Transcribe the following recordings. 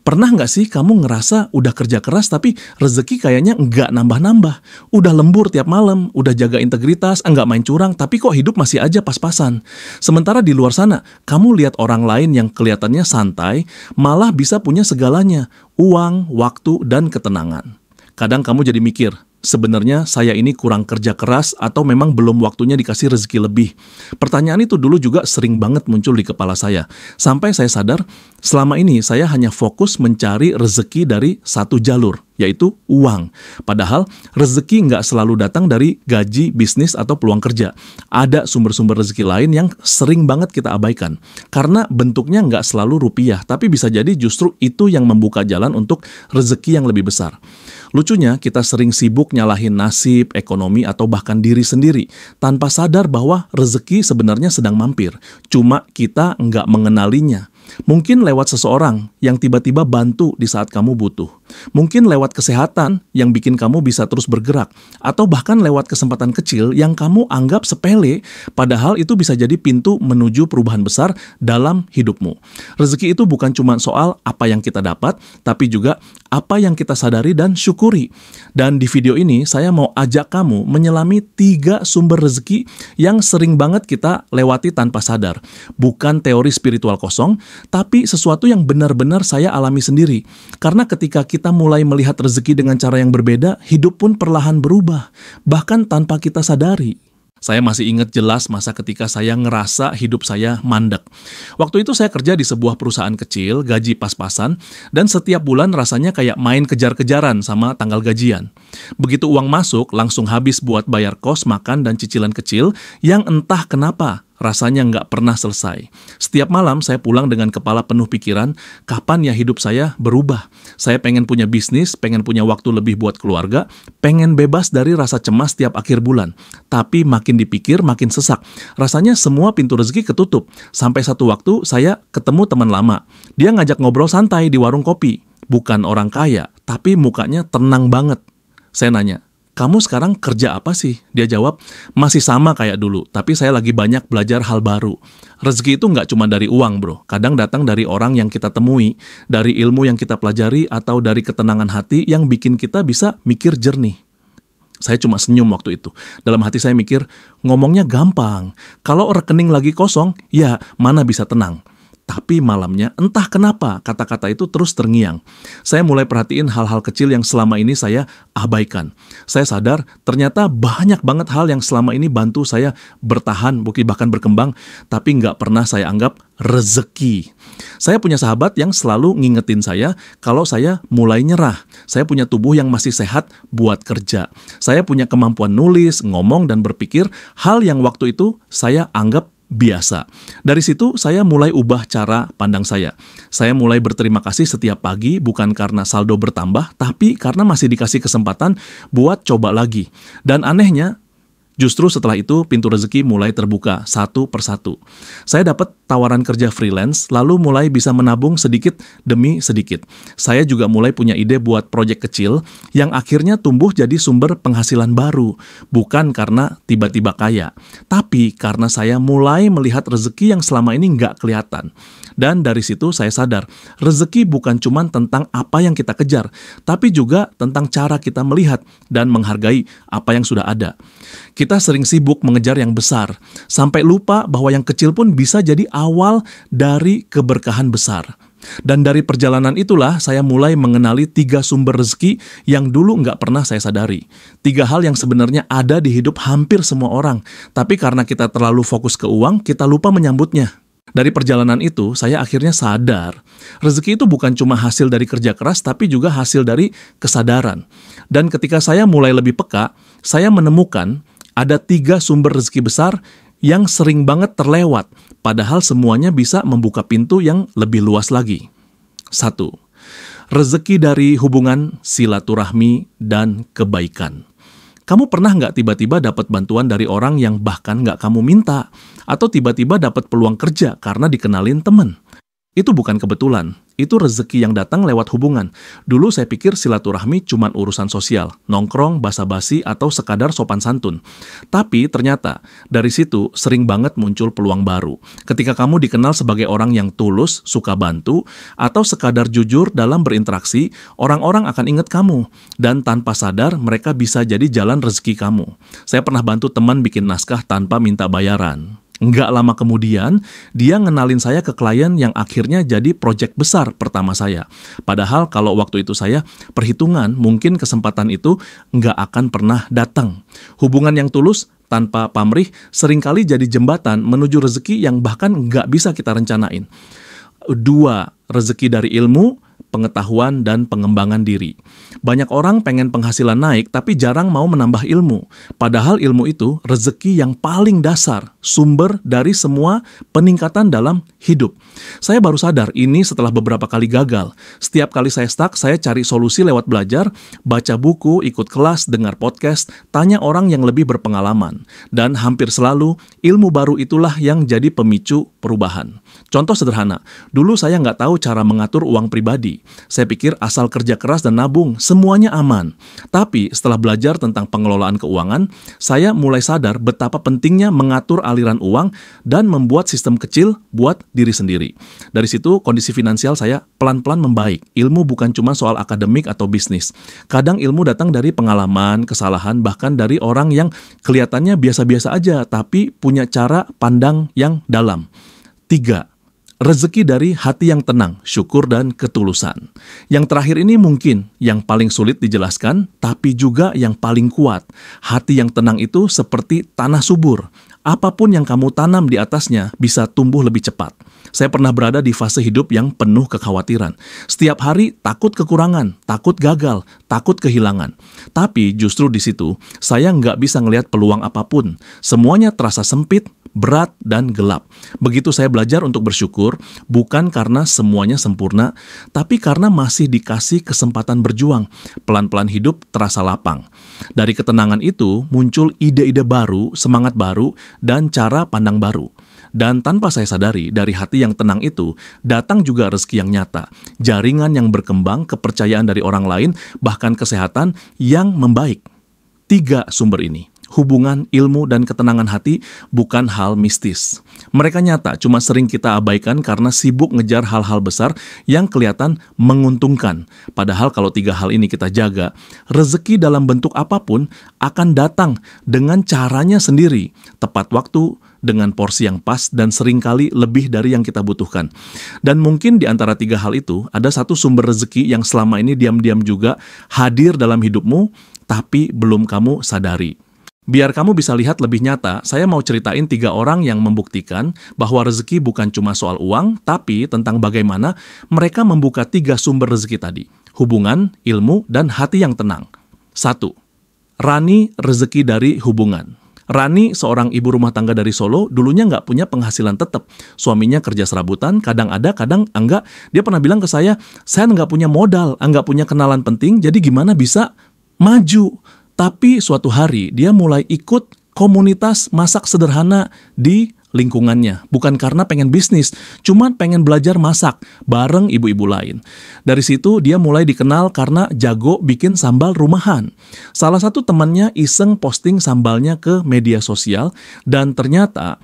Pernah nggak sih kamu ngerasa udah kerja keras tapi rezeki kayaknya nggak nambah-nambah? Udah lembur tiap malam, udah jaga integritas, nggak main curang, tapi kok hidup masih aja pas-pasan. Sementara di luar sana, kamu lihat orang lain yang kelihatannya santai, malah bisa punya segalanya, uang, waktu, dan ketenangan. Kadang kamu jadi mikir, sebenarnya saya ini kurang kerja keras atau memang belum waktunya dikasih rezeki lebih? Pertanyaan itu dulu juga sering banget muncul di kepala saya. Sampai saya sadar, selama ini saya hanya fokus mencari rezeki dari satu jalur, yaitu uang. Padahal rezeki nggak selalu datang dari gaji, bisnis, atau peluang kerja. Ada sumber-sumber rezeki lain yang sering banget kita abaikan. Karena bentuknya nggak selalu rupiah, tapi bisa jadi justru itu yang membuka jalan untuk rezeki yang lebih besar. Lucunya, kita sering sibuk nyalahin nasib, ekonomi, atau bahkan diri sendiri, tanpa sadar bahwa rezeki sebenarnya sedang mampir. Cuma kita nggak mengenalinya. Mungkin lewat seseorang yang tiba-tiba bantu di saat kamu butuh. Mungkin lewat kesehatan yang bikin kamu bisa terus bergerak. Atau bahkan lewat kesempatan kecil yang kamu anggap sepele, padahal itu bisa jadi pintu menuju perubahan besar dalam hidupmu. Rezeki itu bukan cuma soal apa yang kita dapat, tapi juga apa yang kita sadari dan syukuri. Dan di video ini saya mau ajak kamu menyelami 3 sumber rezeki yang sering banget kita lewati tanpa sadar. Bukan teori spiritual kosong, tapi sesuatu yang benar-benar saya alami sendiri. Karena ketika kita mulai melihat rezeki dengan cara yang berbeda, hidup pun perlahan berubah, bahkan tanpa kita sadari. Saya masih ingat jelas masa ketika saya ngerasa hidup saya mandek. Waktu itu saya kerja di sebuah perusahaan kecil, gaji pas-pasan, dan setiap bulan rasanya kayak main kejar-kejaran sama tanggal gajian. Begitu uang masuk, langsung habis buat bayar kos, makan, dan cicilan kecil yang entah kenapa rasanya nggak pernah selesai. Setiap malam saya pulang dengan kepala penuh pikiran, kapan ya hidup saya berubah? Saya pengen punya bisnis, pengen punya waktu lebih buat keluarga, pengen bebas dari rasa cemas tiap akhir bulan. Tapi makin dipikir, makin sesak. Rasanya semua pintu rezeki ketutup. Sampai satu waktu saya ketemu teman lama. Dia ngajak ngobrol santai di warung kopi. Bukan orang kaya, tapi mukanya tenang banget. Saya nanya, "Kamu sekarang kerja apa sih?" Dia jawab, "Masih sama kayak dulu, tapi saya lagi banyak belajar hal baru." Rezeki itu nggak cuma dari uang, bro. Kadang datang dari orang yang kita temui, dari ilmu yang kita pelajari, atau dari ketenangan hati yang bikin kita bisa mikir jernih. Saya cuma senyum waktu itu. Dalam hati saya mikir, ngomongnya gampang. Kalau rekening lagi kosong, ya mana bisa tenang. Tapi malamnya, entah kenapa kata-kata itu terus terngiang. Saya mulai perhatiin hal-hal kecil yang selama ini saya abaikan. Saya sadar ternyata banyak banget hal yang selama ini bantu saya bertahan, bahkan berkembang, tapi nggak pernah saya anggap rezeki. Saya punya sahabat yang selalu ngingetin saya kalau saya mulai nyerah. Saya punya tubuh yang masih sehat buat kerja. Saya punya kemampuan nulis, ngomong, dan berpikir hal yang waktu itu saya anggap biasa. Dari situ saya mulai ubah cara pandang saya. Saya mulai berterima kasih setiap pagi, bukan karena saldo bertambah, tapi karena masih dikasih kesempatan buat coba lagi. Dan anehnya, justru setelah itu pintu rezeki mulai terbuka satu persatu. Saya dapat tawaran kerja freelance, lalu mulai bisa menabung sedikit demi sedikit. Saya juga mulai punya ide buat proyek kecil yang akhirnya tumbuh jadi sumber penghasilan baru. Bukan karena tiba-tiba kaya, tapi karena saya mulai melihat rezeki yang selama ini nggak kelihatan. Dan dari situ saya sadar, rezeki bukan cuma tentang apa yang kita kejar, tapi juga tentang cara kita melihat dan menghargai apa yang sudah ada. Kita sering sibuk mengejar yang besar, sampai lupa bahwa yang kecil pun bisa jadi awal dari keberkahan besar. Dan dari perjalanan itulah saya mulai mengenali 3 sumber rezeki yang dulu nggak pernah saya sadari. 3 hal yang sebenarnya ada di hidup hampir semua orang, tapi karena kita terlalu fokus ke uang, kita lupa menyambutnya. Dari perjalanan itu, saya akhirnya sadar, rezeki itu bukan cuma hasil dari kerja keras, tapi juga hasil dari kesadaran. Dan ketika saya mulai lebih peka, saya menemukan ada 3 sumber rezeki besar yang sering banget terlewat, padahal semuanya bisa membuka pintu yang lebih luas lagi. 1. Rezeki dari hubungan silaturahmi dan kebaikan. Kamu pernah nggak tiba-tiba dapat bantuan dari orang yang bahkan nggak kamu minta? Atau tiba-tiba dapat peluang kerja karena dikenalin teman? Itu bukan kebetulan, Itu rezeki yang datang lewat hubungan. Dulu saya pikir silaturahmi cuma urusan sosial, nongkrong, basa-basi, atau sekadar sopan santun. Tapi ternyata dari situ sering banget muncul peluang baru. Ketika kamu dikenal sebagai orang yang tulus, suka bantu, atau sekadar jujur dalam berinteraksi, orang-orang akan ingat kamu. Dan tanpa sadar mereka bisa jadi jalan rezeki kamu. Saya pernah bantu teman bikin naskah tanpa minta bayaran. Nggak lama kemudian, dia ngenalin saya ke klien yang akhirnya jadi proyek besar pertama saya. Padahal kalau waktu itu saya perhitungan, mungkin kesempatan itu nggak akan pernah datang. Hubungan yang tulus tanpa pamrih seringkali jadi jembatan menuju rezeki yang bahkan nggak bisa kita rencanain. 2. Rezeki dari ilmu, pengetahuan, dan pengembangan diri. Banyak orang pengen penghasilan naik, tapi jarang mau menambah ilmu. Padahal ilmu itu rezeki yang paling dasar, sumber dari semua peningkatan dalam hidup. Saya baru sadar ini setelah beberapa kali gagal. Setiap kali saya stuck, saya cari solusi lewat belajar, baca buku, ikut kelas, dengar podcast, tanya orang yang lebih berpengalaman. Dan hampir selalu, ilmu baru itulah yang jadi pemicu perubahan. Contoh sederhana, dulu saya nggak tahu cara mengatur uang pribadi. Saya pikir asal kerja keras dan nabung, semuanya aman. Tapi setelah belajar tentang pengelolaan keuangan, saya mulai sadar betapa pentingnya mengatur aliran uang dan membuat sistem kecil buat diri sendiri. Dari situ, kondisi finansial saya pelan-pelan membaik. Ilmu bukan cuma soal akademik atau bisnis. Kadang ilmu datang dari pengalaman, kesalahan, bahkan dari orang yang kelihatannya biasa-biasa aja, tapi punya cara pandang yang dalam. 3. Rezeki dari hati yang tenang, syukur, dan ketulusan. Yang terakhir ini mungkin yang paling sulit dijelaskan, tapi juga yang paling kuat. Hati yang tenang itu seperti tanah subur. Apapun yang kamu tanam di atasnya bisa tumbuh lebih cepat. Saya pernah berada di fase hidup yang penuh kekhawatiran. Setiap hari takut kekurangan, takut gagal, takut kehilangan. Tapi justru di situ, saya nggak bisa ngelihat peluang apapun. Semuanya terasa sempit, berat, dan gelap. Begitu saya belajar untuk bersyukur, bukan karena semuanya sempurna, tapi karena masih dikasih kesempatan berjuang. Pelan-pelan hidup terasa lapang. Dari ketenangan itu, muncul ide-ide baru, semangat baru, dan cara pandang baru. Dan tanpa saya sadari, dari hati yang tenang itu, datang juga rezeki yang nyata. Jaringan yang berkembang, kepercayaan dari orang lain, bahkan kesehatan yang membaik. 3 sumber ini. Hubungan, ilmu, dan ketenangan hati bukan hal mistis. Mereka nyata, cuma sering kita abaikan karena sibuk ngejar hal-hal besar yang kelihatan menguntungkan. Padahal kalau 3 hal ini kita jaga, rezeki dalam bentuk apapun akan datang dengan caranya sendiri, tepat waktu, dengan porsi yang pas, dan seringkali lebih dari yang kita butuhkan. Dan mungkin di antara 3 hal itu, ada satu sumber rezeki yang selama ini diam-diam juga hadir dalam hidupmu, tapi belum kamu sadari. Biar kamu bisa lihat lebih nyata, saya mau ceritain 3 orang yang membuktikan bahwa rezeki bukan cuma soal uang, tapi tentang bagaimana mereka membuka 3 sumber rezeki tadi. Hubungan, ilmu, dan hati yang tenang. 1. Rani rezeki dari hubungan. Rani, seorang ibu rumah tangga dari Solo, dulunya nggak punya penghasilan tetap. Suaminya kerja serabutan, kadang ada, kadang enggak. Dia pernah bilang ke saya nggak punya modal, nggak punya kenalan penting, jadi gimana bisa maju? Tapi suatu hari dia mulai ikut komunitas masak sederhana di lingkungannya. Bukan karena pengen bisnis, cuma pengen belajar masak bareng ibu-ibu lain. Dari situ dia mulai dikenal karena jago bikin sambal rumahan. Salah satu temannya iseng posting sambalnya ke media sosial, dan ternyata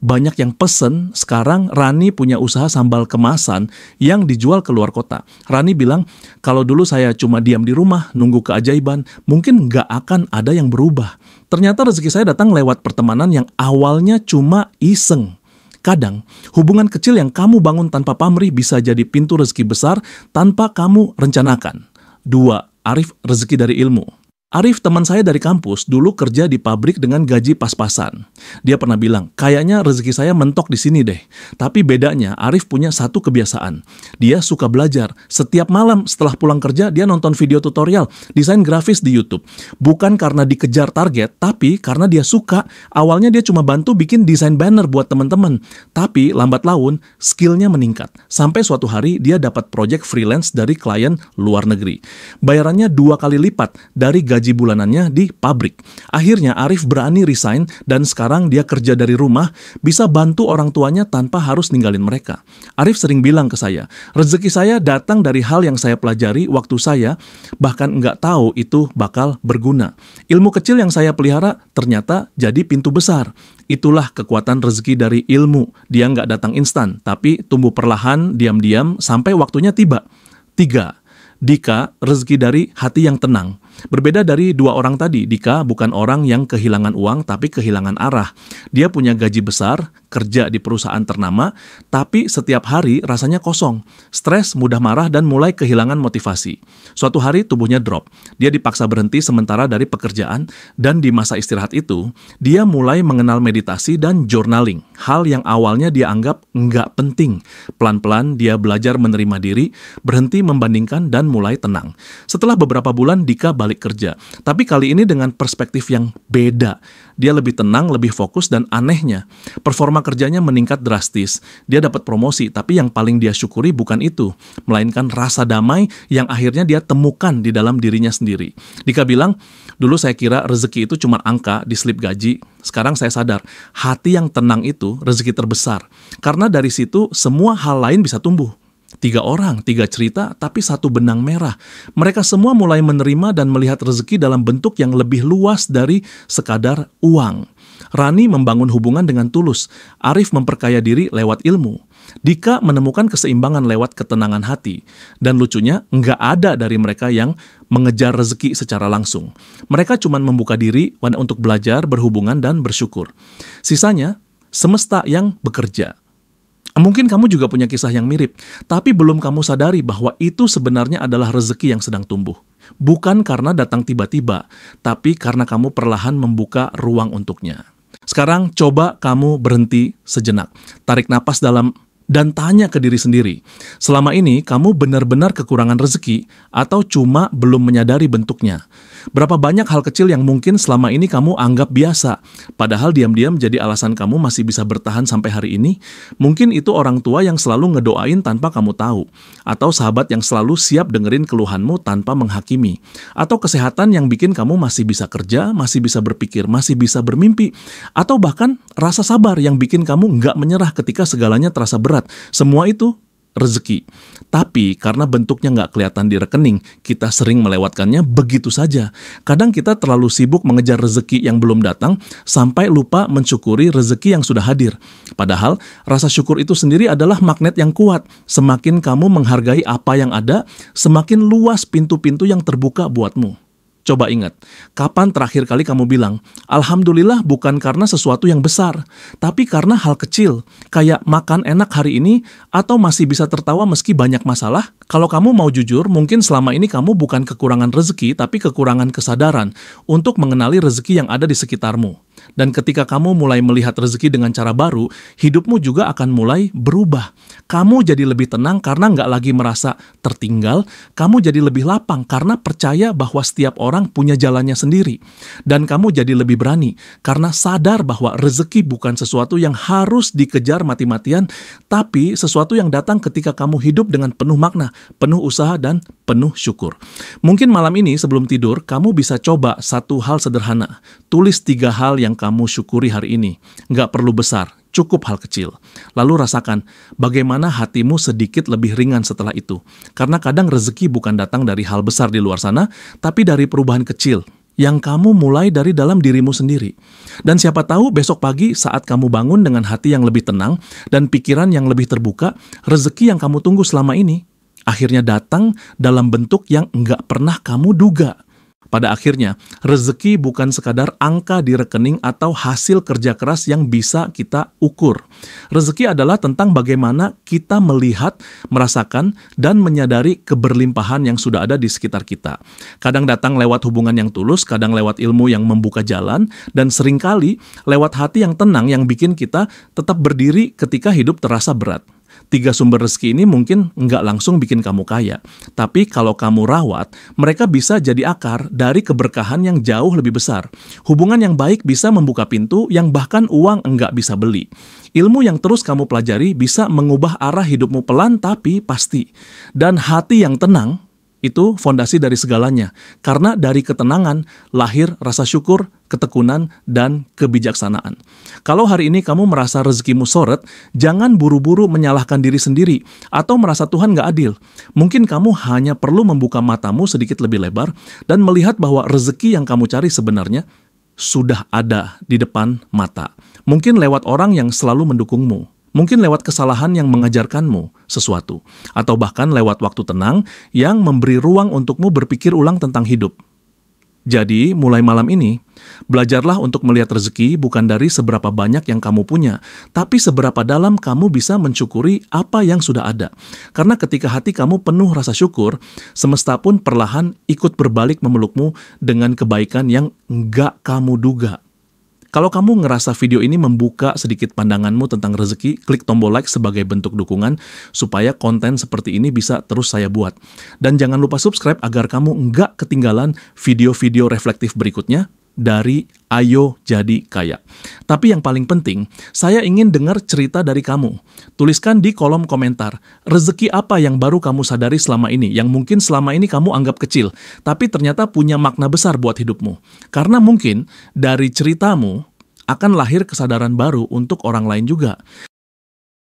banyak yang pesen. Sekarang Rani punya usaha sambal kemasan yang dijual ke luar kota. Rani bilang, kalau dulu saya cuma diam di rumah, nunggu keajaiban, mungkin nggak akan ada yang berubah. Ternyata rezeki saya datang lewat pertemanan yang awalnya cuma iseng. Kadang, hubungan kecil yang kamu bangun tanpa pamrih bisa jadi pintu rezeki besar tanpa kamu rencanakan. 2. Arif rezeki dari ilmu. Arif, teman saya dari kampus, dulu kerja di pabrik dengan gaji pas-pasan. Dia pernah bilang, kayaknya rezeki saya mentok di sini deh. Tapi bedanya, Arif punya satu kebiasaan. Dia suka belajar. Setiap malam setelah pulang kerja, dia nonton video tutorial desain grafis di YouTube. Bukan karena dikejar target, tapi karena dia suka. Awalnya dia cuma bantu bikin desain banner buat teman-teman. Tapi lambat laun, skillnya meningkat. Sampai suatu hari, dia dapat proyek freelance dari klien luar negeri. Bayarannya 2 kali lipat dari gaji gaji bulanannya di pabrik. Akhirnya Arif berani resign dan sekarang dia kerja dari rumah, bisa bantu orang tuanya tanpa harus ninggalin mereka. Arif sering bilang ke saya, rezeki saya datang dari hal yang saya pelajari waktu saya bahkan nggak tahu itu bakal berguna. Ilmu kecil yang saya pelihara ternyata jadi pintu besar. Itulah kekuatan rezeki dari ilmu. Dia nggak datang instan, tapi tumbuh perlahan, diam-diam, sampai waktunya tiba. 3. Dika, rezeki dari hati yang tenang. Berbeda dari dua orang tadi, Dika bukan orang yang kehilangan uang tapi kehilangan arah. Dia punya gaji besar, kerja di perusahaan ternama, tapi setiap hari rasanya kosong. Stres, mudah marah, dan mulai kehilangan motivasi. Suatu hari tubuhnya drop. Dia dipaksa berhenti sementara dari pekerjaan, dan di masa istirahat itu, dia mulai mengenal meditasi dan journaling. Hal yang awalnya dia anggap nggak penting. Pelan-pelan dia belajar menerima diri, berhenti membandingkan, dan mulai tenang. Setelah beberapa bulan, Dika balik kerja. Tapi kali ini dengan perspektif yang beda. Dia lebih tenang, lebih fokus, dan anehnya, performa kerjanya meningkat drastis. Dia dapat promosi, tapi yang paling dia syukuri bukan itu, melainkan rasa damai yang akhirnya dia temukan di dalam dirinya sendiri. Dika bilang, dulu saya kira rezeki itu cuma angka di slip gaji. Sekarang saya sadar, hati yang tenang itu rezeki terbesar. Karena dari situ semua hal lain bisa tumbuh. 3 orang, 3 cerita, tapi 1 benang merah. Mereka semua mulai menerima dan melihat rezeki dalam bentuk yang lebih luas dari sekadar uang. Rani membangun hubungan dengan tulus. Arif memperkaya diri lewat ilmu. Dika menemukan keseimbangan lewat ketenangan hati. Dan lucunya, nggak ada dari mereka yang mengejar rezeki secara langsung. Mereka cuma membuka diri untuk belajar, berhubungan, dan bersyukur. Sisanya, semesta yang bekerja. Mungkin kamu juga punya kisah yang mirip, tapi belum kamu sadari bahwa itu sebenarnya adalah rezeki yang sedang tumbuh. Bukan karena datang tiba-tiba, tapi karena kamu perlahan membuka ruang untuknya. Sekarang coba kamu berhenti sejenak. Tarik napas dalam dan tanya ke diri sendiri. Selama ini kamu benar-benar kekurangan rezeki atau cuma belum menyadari bentuknya? Berapa banyak hal kecil yang mungkin selama ini kamu anggap biasa, padahal diam-diam jadi alasan kamu masih bisa bertahan sampai hari ini? Mungkin itu orang tua yang selalu ngedoain tanpa kamu tahu, atau sahabat yang selalu siap dengerin keluhanmu tanpa menghakimi, atau kesehatan yang bikin kamu masih bisa kerja, masih bisa berpikir, masih bisa bermimpi, atau bahkan rasa sabar yang bikin kamu nggak menyerah ketika segalanya terasa berat. Semua itu rezeki. Tapi karena bentuknya nggak kelihatan di rekening, kita sering melewatkannya begitu saja. Kadang kita terlalu sibuk mengejar rezeki yang belum datang, sampai lupa mensyukuri rezeki yang sudah hadir. Padahal, rasa syukur itu sendiri adalah magnet yang kuat. Semakin kamu menghargai apa yang ada, semakin luas pintu-pintu yang terbuka buatmu. Coba ingat, kapan terakhir kali kamu bilang, Alhamdulillah bukan karena sesuatu yang besar, tapi karena hal kecil, kayak makan enak hari ini, atau masih bisa tertawa meski banyak masalah? Kalau kamu mau jujur, mungkin selama ini kamu bukan kekurangan rezeki, tapi kekurangan kesadaran untuk mengenali rezeki yang ada di sekitarmu. Dan ketika kamu mulai melihat rezeki dengan cara baru, hidupmu juga akan mulai berubah. Kamu jadi lebih tenang karena nggak lagi merasa tertinggal, kamu jadi lebih lapang karena percaya bahwa setiap orang punya jalannya sendiri. Dan kamu jadi lebih berani karena sadar bahwa rezeki bukan sesuatu yang harus dikejar mati-matian, tapi sesuatu yang datang ketika kamu hidup dengan penuh makna, penuh usaha, dan penuh syukur. Mungkin malam ini sebelum tidur, kamu bisa coba satu hal sederhana. Tulis 3 hal yang kamu syukuri hari ini. Nggak perlu besar, cukup hal kecil. Lalu rasakan bagaimana hatimu sedikit lebih ringan setelah itu. Karena kadang rezeki bukan datang dari hal besar di luar sana, tapi dari perubahan kecil yang kamu mulai dari dalam dirimu sendiri. Dan siapa tahu besok pagi saat kamu bangun dengan hati yang lebih tenang dan pikiran yang lebih terbuka, rezeki yang kamu tunggu selama ini akhirnya datang dalam bentuk yang nggak pernah kamu duga. Pada akhirnya, rezeki bukan sekadar angka di rekening atau hasil kerja keras yang bisa kita ukur. Rezeki adalah tentang bagaimana kita melihat, merasakan, dan menyadari keberlimpahan yang sudah ada di sekitar kita. Kadang datang lewat hubungan yang tulus, kadang lewat ilmu yang membuka jalan, dan seringkali lewat hati yang tenang yang bikin kita tetap berdiri ketika hidup terasa berat. 3 sumber rezeki ini mungkin nggak langsung bikin kamu kaya, tapi kalau kamu rawat, mereka bisa jadi akar dari keberkahan yang jauh lebih besar. Hubungan yang baik bisa membuka pintu yang bahkan uang nggak bisa beli. Ilmu yang terus kamu pelajari bisa mengubah arah hidupmu pelan tapi pasti. Dan hati yang tenang Itu fondasi dari segalanya. Karena dari ketenangan lahir rasa syukur, ketekunan, dan kebijaksanaan. Kalau hari ini kamu merasa rezekimu sorot, jangan buru-buru menyalahkan diri sendiri atau merasa Tuhan gak adil. Mungkin kamu hanya perlu membuka matamu sedikit lebih lebar dan melihat bahwa rezeki yang kamu cari sebenarnya sudah ada di depan mata. Mungkin lewat orang yang selalu mendukungmu. Mungkin lewat kesalahan yang mengajarkanmu sesuatu. Atau bahkan lewat waktu tenang yang memberi ruang untukmu berpikir ulang tentang hidup. Jadi, mulai malam ini, belajarlah untuk melihat rezeki bukan dari seberapa banyak yang kamu punya, tapi seberapa dalam kamu bisa mensyukuri apa yang sudah ada. Karena ketika hati kamu penuh rasa syukur, semesta pun perlahan ikut berbalik memelukmu dengan kebaikan yang enggak kamu duga. Kalau kamu ngerasa video ini membuka sedikit pandanganmu tentang rezeki, klik tombol like sebagai bentuk dukungan supaya konten seperti ini bisa terus saya buat. Dan jangan lupa subscribe agar kamu nggak ketinggalan video-video reflektif berikutnya dari Ayo Jadi Kaya. Tapi yang paling penting, saya ingin dengar cerita dari kamu. Tuliskan di kolom komentar, rezeki apa yang baru kamu sadari selama ini, yang mungkin selama ini kamu anggap kecil, tapi ternyata punya makna besar buat hidupmu. Karena mungkin dari ceritamu akan lahir kesadaran baru untuk orang lain juga.